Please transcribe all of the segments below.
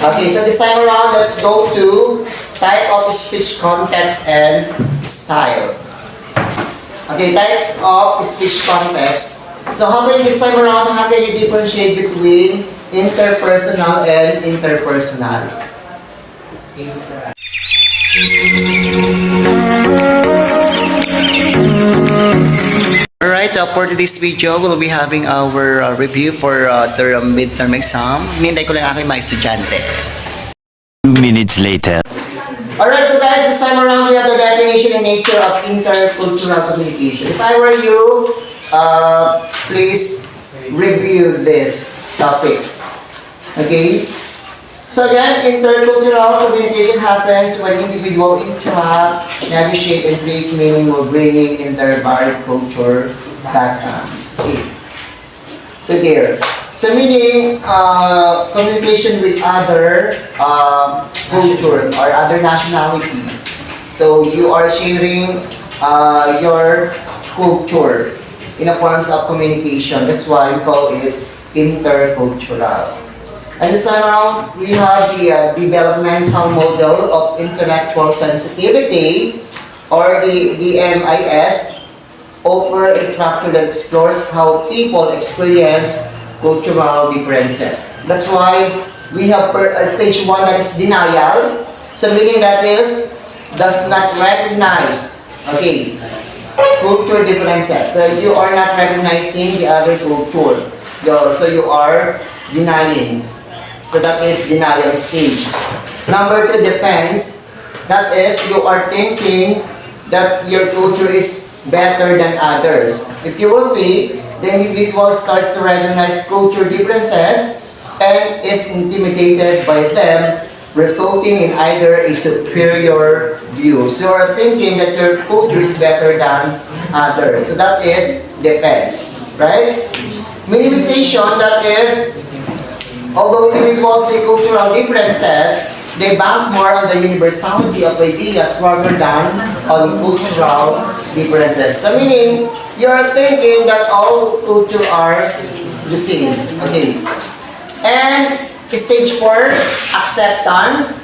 Okay, so this time around, let's go to type of speech, context, and style. Okay, types of speech context. So how many this time around, how can you differentiate between interpersonal and interpersonal? Alright, for today's video, we'll be having our review for the midterm exam. Hinintay ko lang aking mga estudyante. 2 minutes later. Alright, so guys, this time around we have the definition and nature of intercultural communication. If I were you, please review this topic. Okay? So again, intercultural communication happens when individuals interact, negotiate, and create meaning while bringing in their varied culture backgrounds. Okay. So there. So meaning, communication with other culture or other nationality. So you are sharing your culture in a forms of communication. That's why we call it intercultural. And this time around, we have the developmental model of intellectual sensitivity, or the DMIS, offer a structure that explores how people experience cultural differences. That's why we have stage 1, that is denial. So meaning that is, does not recognize, okay, culture differences. So you are not recognizing the other culture. So you are denying. So that is denial stage. Number 2, defense. That is, you are thinking that your culture is better than others. If you will see, the individual starts to recognize culture differences and is intimidated by them, resulting in either a superior view. So you are thinking that your culture is better than others. So that is defense, right? Minimization, that is, although individuals see cultural differences, they bank more on the universality of ideas rather than on cultural differences. So meaning, you are thinking that all culture are the same. Okay. And stage 4, acceptance.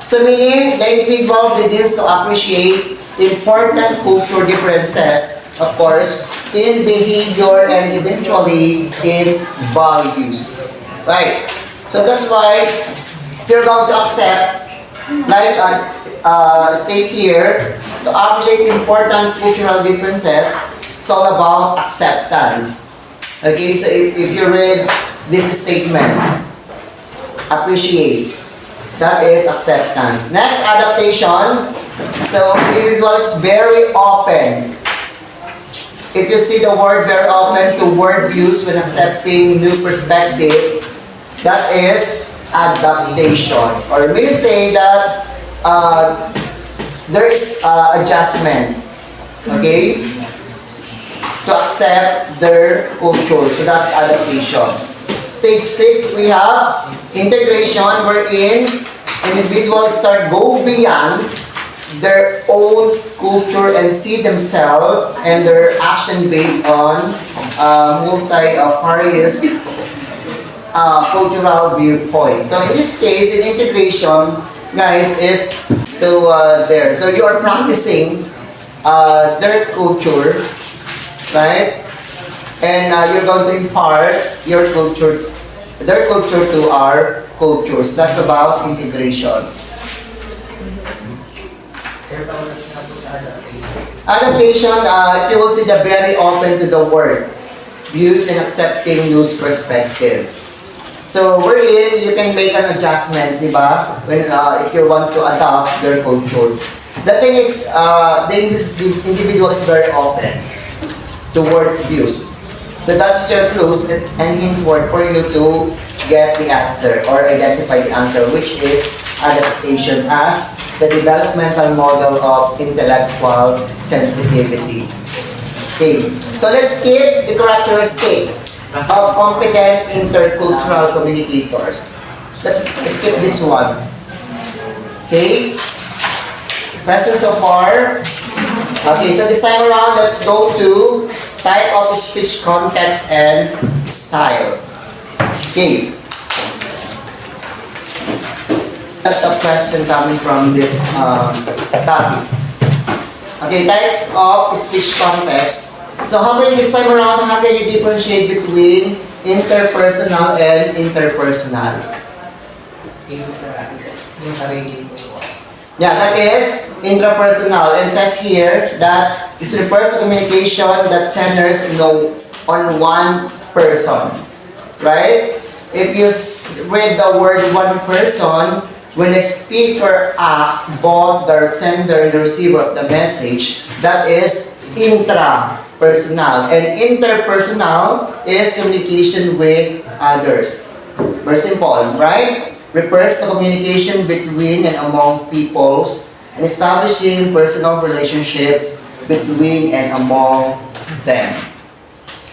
So meaning, the individual begins to appreciate important cultural differences, of course, in behavior and eventually in values. Right. So that's why you're going to accept, like state here, to appreciate important cultural differences. It's all about acceptance. Okay, so if you read this statement, appreciate, that is acceptance. Next, adaptation. So individual is very open. If you see the word very open to word views when accepting new perspective, that is adaptation. Or we say that there is adjustment, okay, to accept their culture. So that's adaptation. Stage 6, we have integration, wherein individuals go beyond their own culture and see themselves and their action based on various cultural viewpoints. So in this case, in integration, guys, is there. So you are practicing their culture, right? And you're going to impart your culture, their culture to our cultures. That's about integration. Adaptation, you will see the very open to the word, views and accepting new perspective. So wherein you can make an adjustment, di ba? When if you want to adopt their culture. The thing is, the individual is very open to word views. So that's your clues and hint word for you to get the answer or identify the answer, which is adaptation as the developmental model of intellectual sensitivity. Okay, so let's keep the characteristic of competent intercultural communicators. Let's skip this one. Okay? Questions so far? Okay, so this time around, let's go to type of speech, context, and style. Okay. lot of question coming from this topic. Okay, types of speech context. So how can this time around, how can you differentiate between interpersonal and interpersonal? Yeah, that is intrapersonal, and says here that it refers to communication that centers on one person, right? If you read the word one person, when the speaker asks both the sender and the receiver of the message, that is intrapersonal, and interpersonal is communication with others. Very simple, right? Refers to communication between and among peoples and establishing personal relationship between and among them.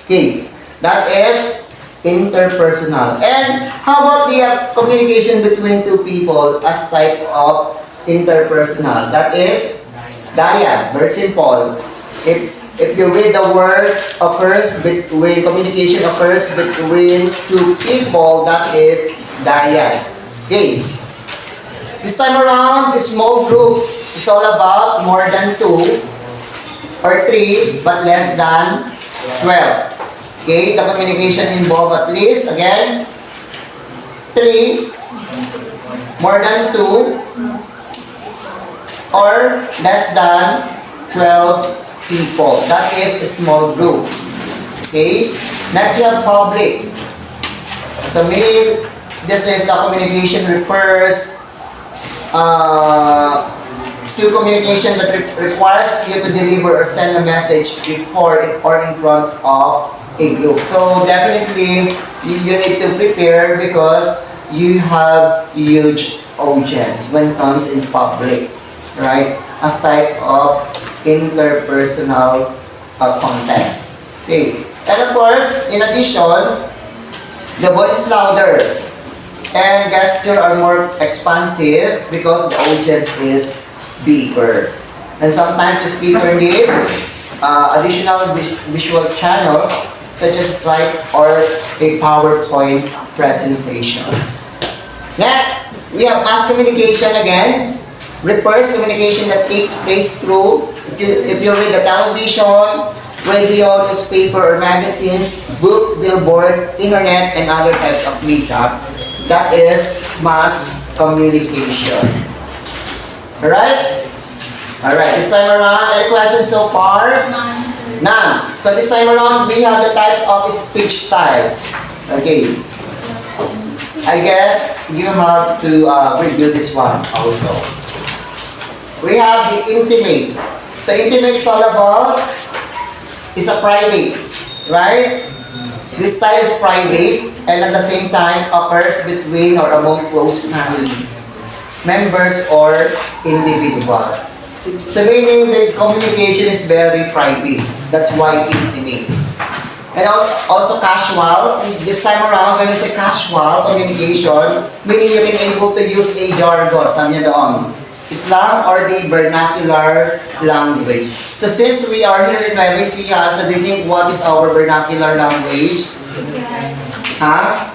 Okay, that is interpersonal. And how about the communication between two people as type of interpersonal? That is dyad. Very simple. If you read the word occurs between, communication occurs between two people, that is dyad. Okay. This time around, the small group is all about more than 2 or 3 but less than 12. Okay, the communication involve at least, again, 3, more than 2, or less than 12 people. That is a small group. Okay, next we have public. So meaning, this is the communication refers to communication that requires you to deliver or send a message before or in front of a group. So definitely you need to prepare because you have huge audience when it comes in public, right? As type of interpersonal context. Okay. And of course, in addition, the voice is louder and gesture are more expansive because the audience is bigger. And sometimes the speaker need additional visual channels such as slide or a PowerPoint presentation. Next, we have mass communication again. Refers communication that takes place through, if you read the television, radio, newspaper, or magazines, book, billboard, internet, and other types of media. That is mass communication. Alright? Alright, this time around, any questions so far? None. So this time around, we have the types of speech style. Okay. I guess you have to review this one also. We have the intimate. So intimate is all about, is a private, right? This style is private and at the same time occurs between or among close family members or individual. So meaning the communication is very private. That's why intimate. And also casual. This time around, when you say casual communication, meaning you can able to use a jargon, sabi niya doon. Islam or the vernacular language. So since we are here in Nueva Ecija, so do you think what is our vernacular language? Huh?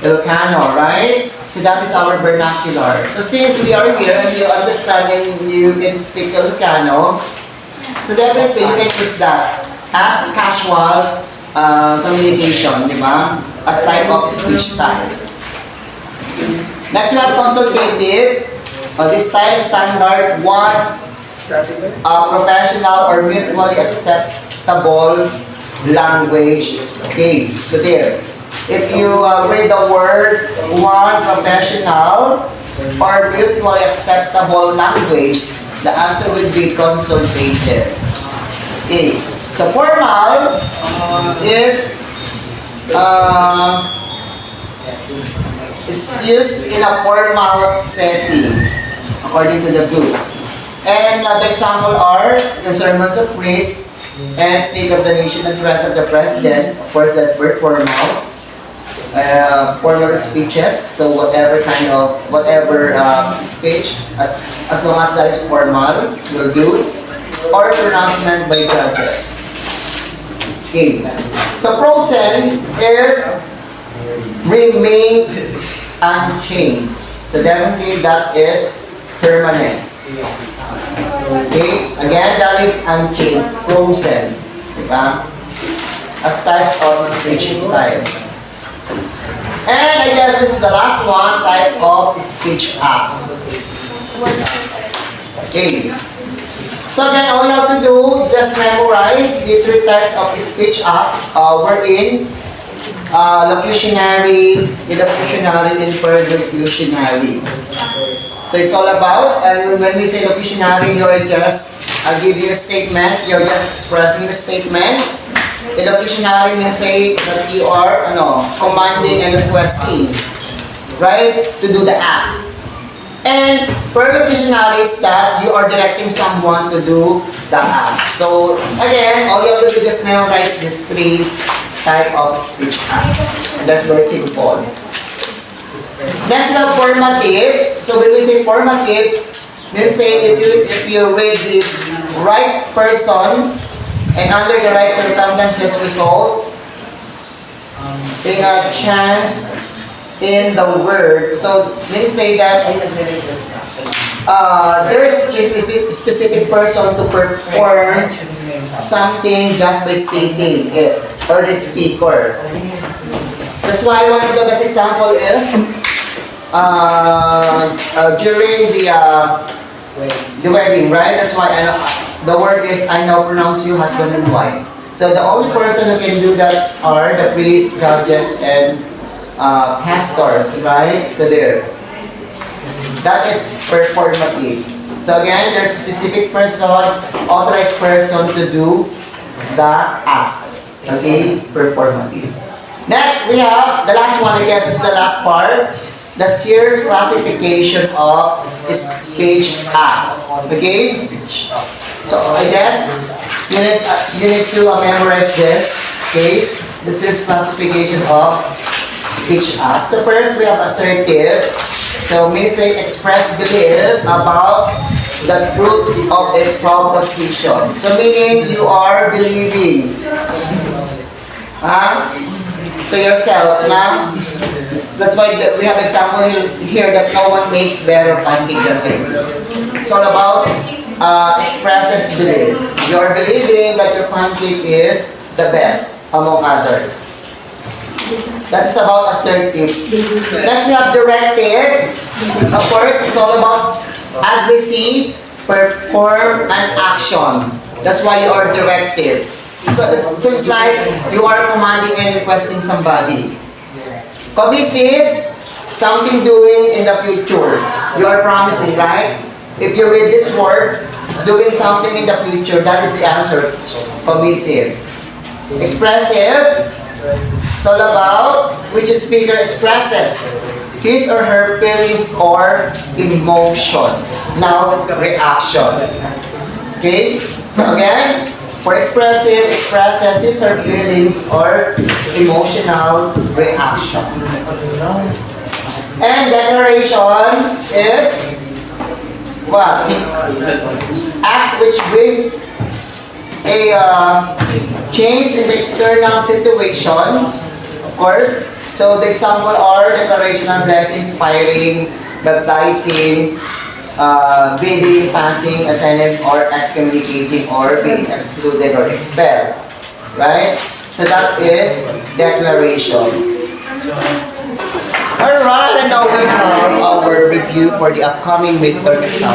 Ilocano, right? So that is our vernacular. So since we are here and you understand and you can speak Ilocano, so definitely you can use that as casual communication, di ba? As type of speech style. Next we have consultative. This style is standard 1, professional or mutually acceptable language. Okay, so there. If you read the word 1, professional or mutually acceptable language, the answer will be consultative. Okay, so formal is used in a formal setting, according to the book. And the example are the sermons of praise and state of the nation and address of the president. Of course, that's very formal. Formal speeches, so whatever kind of, speech, as long as that is formal, will do. Or pronouncement by judges. Okay. So prosen is remain unchanged. So definitely that is permanent. Okay? Again, that is unchanged, frozen. Diba? As types of speech style. And I guess this is the last one, type of speech acts. Okay. So again, all you have to do, just memorize the 3 types of speech act. We're in locutionary, illocutionary, and perlocutionary. So it's all about, and when we say locutionary, you're just, I'll give you a statement, you're just expressing your statement. Illocutionary means say that you are commanding and requesting, right, to do the act. And perlocutionary is that you are directing someone to do the act. So again, all you have to do is just memorize these 3 type of speech act. That's very simple. Next, we have formative. So when we say formative, means say if you read the right person and under the right circumstances result in a chance in the word. So means say that there is a specific person to perform something just by stating it, or the speaker. That's why one of the best example is during the wedding, right? That's why the word is, I now pronounce you husband and wife. So the only person who can do that are the priests, judges, and pastors, right? So there. That is performative. So again, there's a specific person, authorized person to do the act. Okay? Performative. Next, we have, the last one, I guess, is the last part. The Sears classification of speech acts. Okay? So, I guess, you need to memorize this. Okay? The Sears classification of speech acts. So, first, we have assertive. So, means say express belief about the truth of a proposition. So, meaning you are believing to yourself na. That's why we have example here that no one makes better pancake than me. It's all about expresses belief. You are believing that your pancake is the best among others. That's about assertive. Next we have directive. Of course, it's all about advocacy, perform, and action. That's why you are directive. So it seems like you are commanding and requesting somebody. Commissive, something doing in the future. You are promising, right? If you read this word, doing something in the future, that is the answer. Commissive. Expressive, it's all about which speaker expresses his or her feelings or emotion. Now, reaction. Okay? So again, for expressive, expresses his or her feelings or emotional reaction. And declaration is what? Act which brings a change in the external situation, of course. So the example are declaration of blessings, firing, baptizing, bidding, passing, a sentence, or excommunicating, or being excluded or expelled. Right? So that is declaration. Alright, and now we have our review for the upcoming midterm exam.